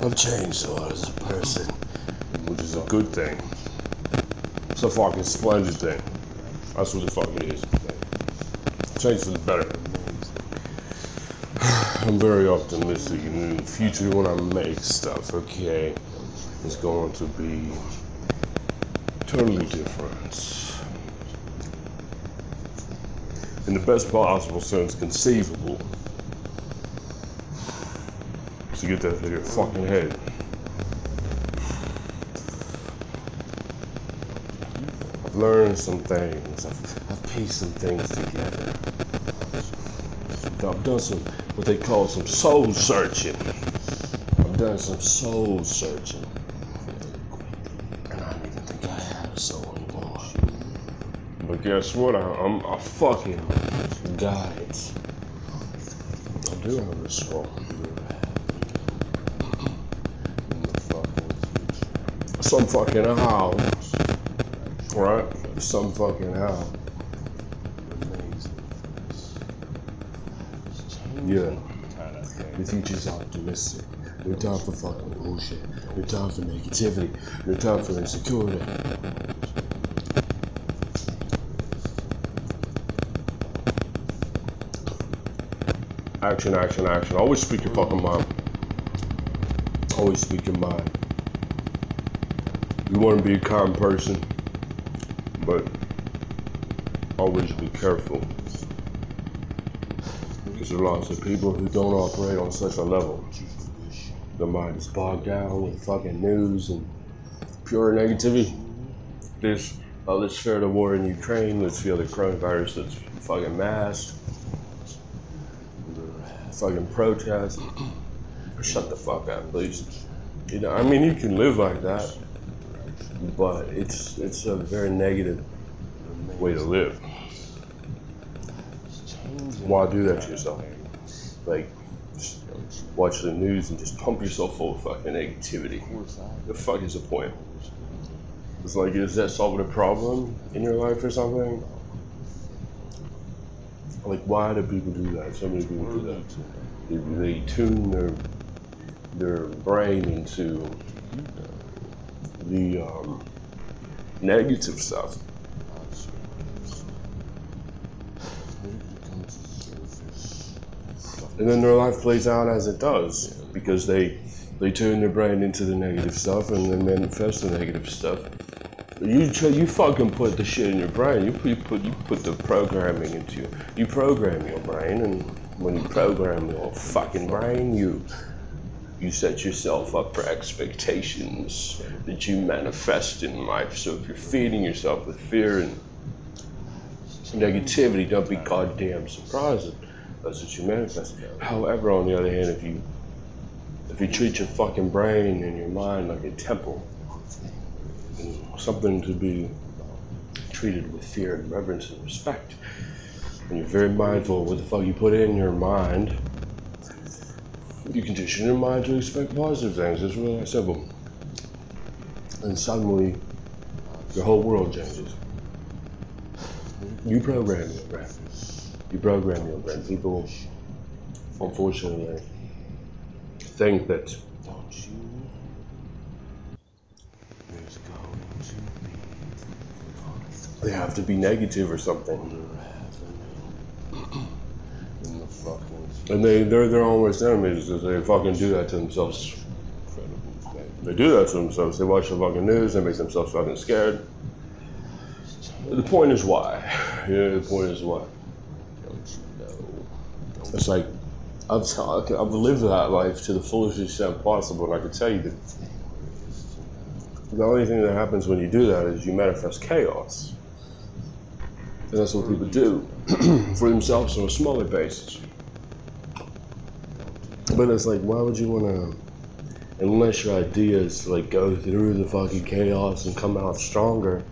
I've changed a lot as a person, which is a good thing. It's a fucking splendid thing. That's what the fuck it is. Changed for the better. I'm very optimistic in the future when I make stuff, okay, it's going to be totally different. In the best possible sense conceivable. So get that out of your fucking head. I've learned some things. I've pieced some things together. I've done some, what they call some soul searching. I've done some soul searching. And I don't even think I have a soul anymore. But guess what? I fucking got it. I do have a soul. Some fucking how. Right? Some fucking how. Yeah. The future's optimistic. No time for fucking bullshit. No time for negativity. No time for insecurity. Action, action, action. Always speak your fucking mind. Always speak your mind. You want to be a kind person, but always be careful. Because there are lots of people who don't operate on such a level. Their mind is bogged down with fucking news and pure negativity. Let's fear the war in Ukraine. Let's fear the coronavirus that's fucking masked. Fucking protest. Shut the fuck up, please. You know, I mean, you can live like that, but it's a very negative way to live. Why do that to yourself? Like, just watch the news and just pump yourself full of fucking negativity. The fuck is the point? It's like, is that solving a problem in your life or something? Like, why do people do that? So many people do that. They tune their brain into the negative stuff. And then their life plays out as it does, because they turn their brain into the negative stuff and then manifest the negative stuff. You fucking put the shit in your brain. You put the programming into you. You program your brain, and when you program your fucking brain, you set yourself up for expectations that you manifest in life. So if you're feeding yourself with fear and negativity, don't be goddamn surprised. That's what you manifest. However, on the other hand, if you treat your fucking brain and your mind like a temple, something to be treated with fear and reverence and respect, and you're very mindful of what the fuck you put in your mind, you condition your mind to expect positive things. It's really that simple. And suddenly, your whole world changes. You program your brain. You program your brain. People, unfortunately, think that they have to be negative or something. And they're their own worst enemies because they fucking do that to themselves. They do that to themselves. They watch the fucking news, they make themselves fucking scared. The point is why. Yeah, the point is why. It's like, I've lived that life to the fullest extent possible, and I can tell you that the only thing that happens when you do that is you manifest chaos. And that's what people do for themselves on a smaller basis. But it's like, why would you want to, unless your idea is to like go through the fucking chaos and come out stronger,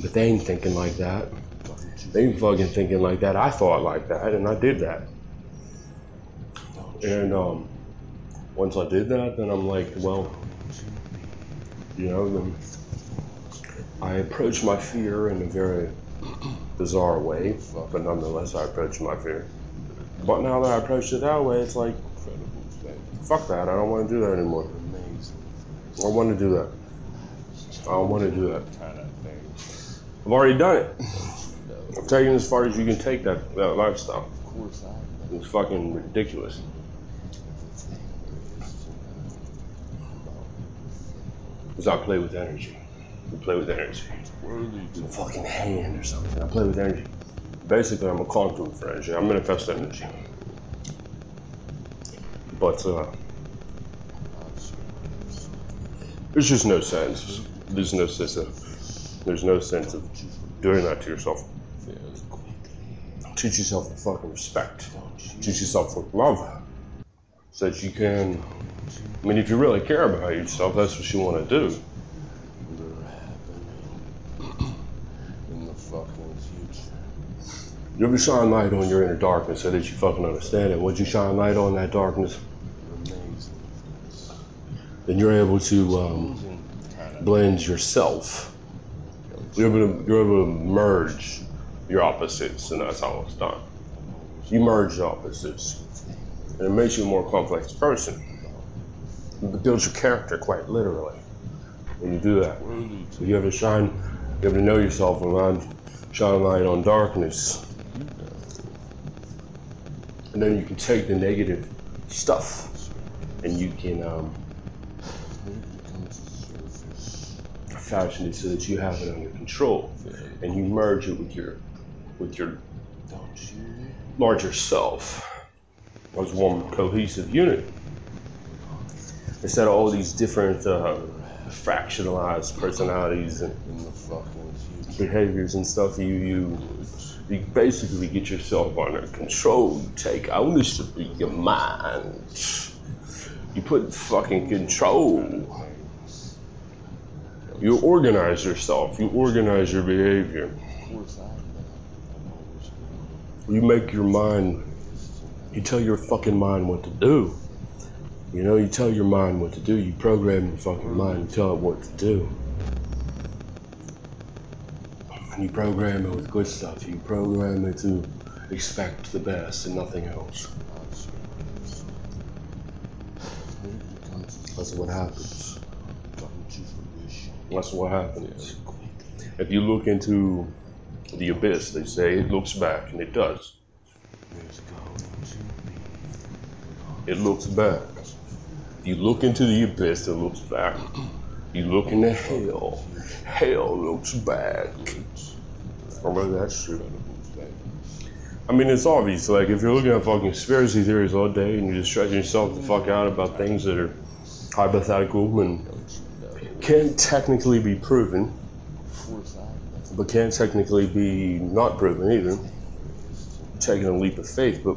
but they ain't thinking like that. They ain't fucking thinking like that. I thought like that, and I did that. And once I did that, then I'm like, well, you know, then I approached my fear in a very bizarre way, but nonetheless I approached my fear. But now that I approached it that way, it's like, Fuck that. I don't want to do that anymore. I don't want to do that. I don't want to do that. I've already done it. I've taken it as far as you can take that lifestyle. It's fucking ridiculous. Because I play with energy. I play with energy. It's a fucking hand or something. I play with energy. Basically, I'm a conduit for energy. I manifest energy. But there's just no sense. There's no sense of doing that to yourself. Teach yourself fucking respect. Teach yourself love. So that you can, I mean, if you really care about yourself, that's what you want to do. You ever shine light on your inner darkness so that you fucking understand it? Once you shine light on that darkness, then you're able to blend yourself. You're able to merge your opposites, and that's how it's done. You merge the opposites, and it makes you a more complex person. It builds your character quite literally when you do that. So you have to know yourself and shine light on darkness. And then you can take the negative stuff and you can fashion it so that you have it under control, and you merge it with your larger self as one cohesive unit. Instead of all these different fractionalized personalities and behaviors and stuff, you basically get yourself under control. You take ownership of your mind. You put fucking control. You organize yourself. You organize your behavior. You make your mind, you tell your fucking mind what to do. You know, you tell your mind what to do. You program your fucking mind, you tell it what to do. And you program it with good stuff. You program it to expect the best and nothing else. That's what happens. That's what happens. If you look into the abyss, they say it looks back, and it does. It looks back. If you look into the abyss, it looks back. You look into hell, hell looks back. Remember that's true. I mean, it's obvious. Like, if you're looking at fucking conspiracy theories all day and you're just stretching yourself the fuck out about things that are hypothetical and can't technically be proven, but can't technically be not proven either, taking a leap of faith, but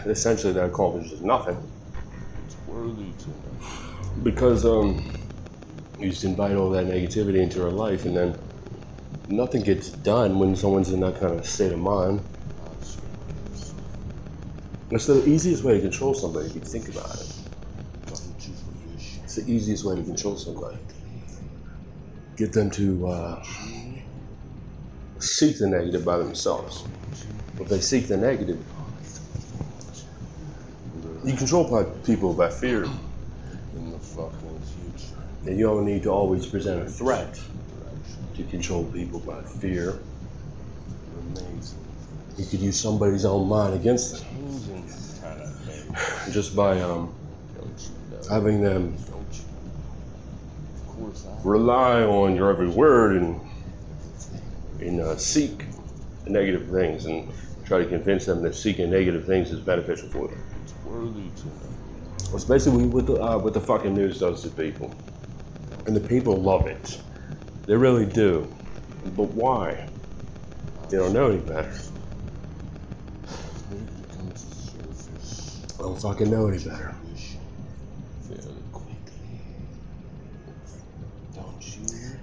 essentially that accomplishes nothing. Because you just invite all that negativity into our life, and then nothing gets done when someone's in that kind of state of mind. It's the easiest way to control somebody if you think about it. It's the easiest way to control somebody. Get them to seek the negative by themselves. If they seek the negative, you control people by fear. And you don't need to always present a threat to control people by fear. You could use somebody's own mind against them. Just by having them rely on your every word and seek negative things, and try to convince them that seeking negative things is beneficial for them. That's basically what the fucking news does to people. And the people love it. They really do. But why? They don't know any better. They don't fucking know any better.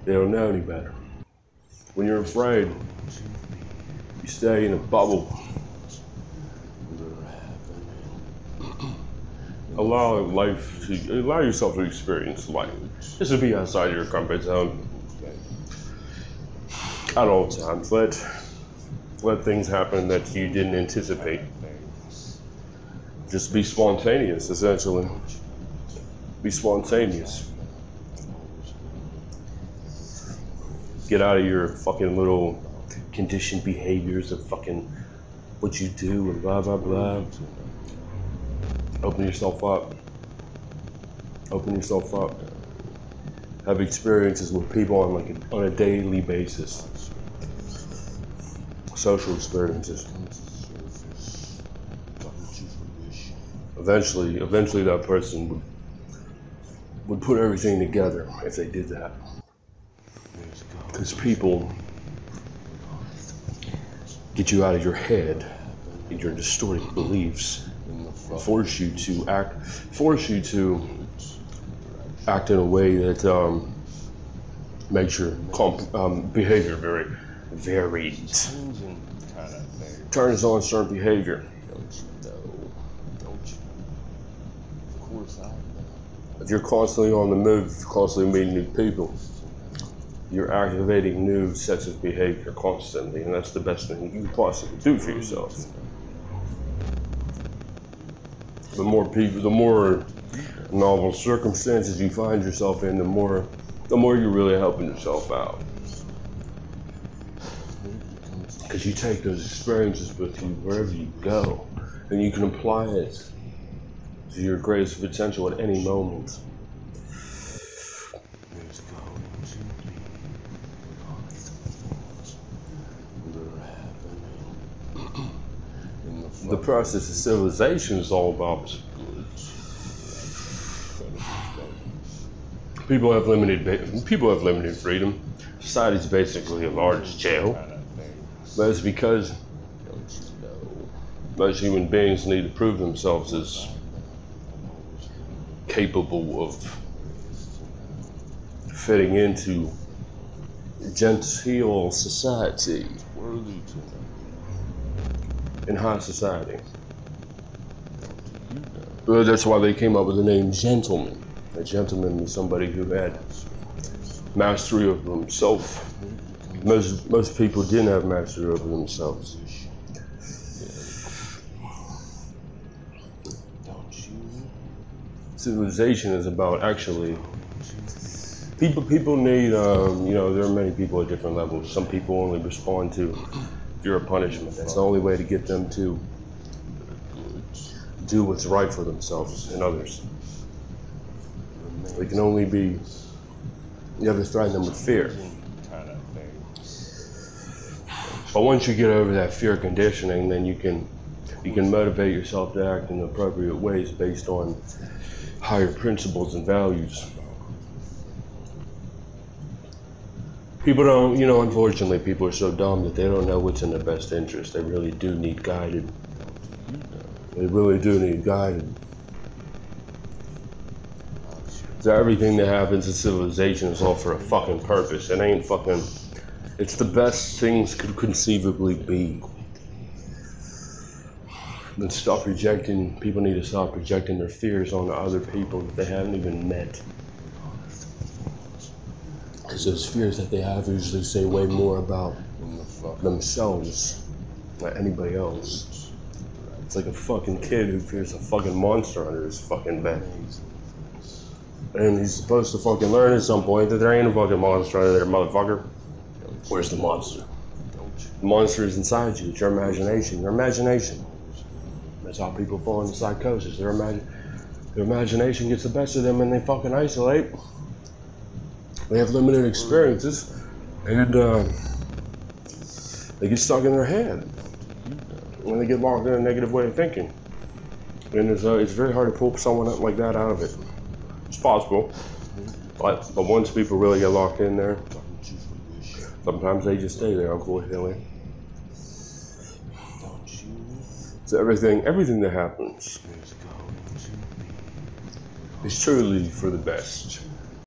They don't know any better. When you're afraid, you stay in a bubble. Allow yourself to experience life. Just to be outside your comfort zone at all times. Let things happen that you didn't anticipate. Just be spontaneous, essentially. Be spontaneous. Get out of your fucking little conditioned behaviors of fucking what you do and blah, blah, blah. Open yourself up. Open yourself up. Have experiences with people on a daily basis. Social experiences. Eventually that person would put everything together if they did that. Because people get you out of your head and your distorted beliefs, force you to act in a way that makes your behavior very varied. Turns on certain behavior. If you're constantly on the move, constantly meeting new people, you're activating new sets of behavior constantly, and that's the best thing you can possibly do for yourself. The more novel circumstances you find yourself in, the more you're really helping yourself out. Because you take those experiences with you wherever you go, and you can apply it to your greatest potential at any moment. The process of civilization is all about people have limited freedom. Society's basically a large jail. But it's because most human beings need to prove themselves as capable of fitting into genteel society in high society. Well, that's why they came up with the name gentleman. A gentleman is somebody who had mastery over himself. Most people didn't have mastery over themselves. Civilization is about actually people need there are many people at different levels. Some people only respond to fear of punishment. That's the only way to get them to do what's right for themselves and others. They can only be, you have to threaten them with fear. But once you get over that fear conditioning, then you can motivate yourself to act in appropriate ways based on higher principles and values. People don't, unfortunately, people are so dumb that they don't know what's in their best interest. They really do need guided. They really do need guided. So everything that happens in civilization is all for a fucking purpose. It ain't fucking, it's the best things could conceivably be. But people need to stop projecting their fears onto other people that they haven't even met. Because those fears that they have usually say way more about themselves than anybody else. It's like a fucking kid who fears a fucking monster under his fucking bed. And he's supposed to fucking learn at some point that there ain't a fucking monster under there, motherfucker. Where's the monster? The monster is inside you. It's your imagination. Your imagination. That's how people fall into psychosis. Their imagination gets the best of them and they fucking isolate. They have limited experiences and they get stuck in their head. And they get locked in a negative way of thinking. And it's very hard to pull someone up like that out of it. It's possible, but once people really get locked in there, sometimes they just stay there, unfortunately. So everything that happens is truly for the best.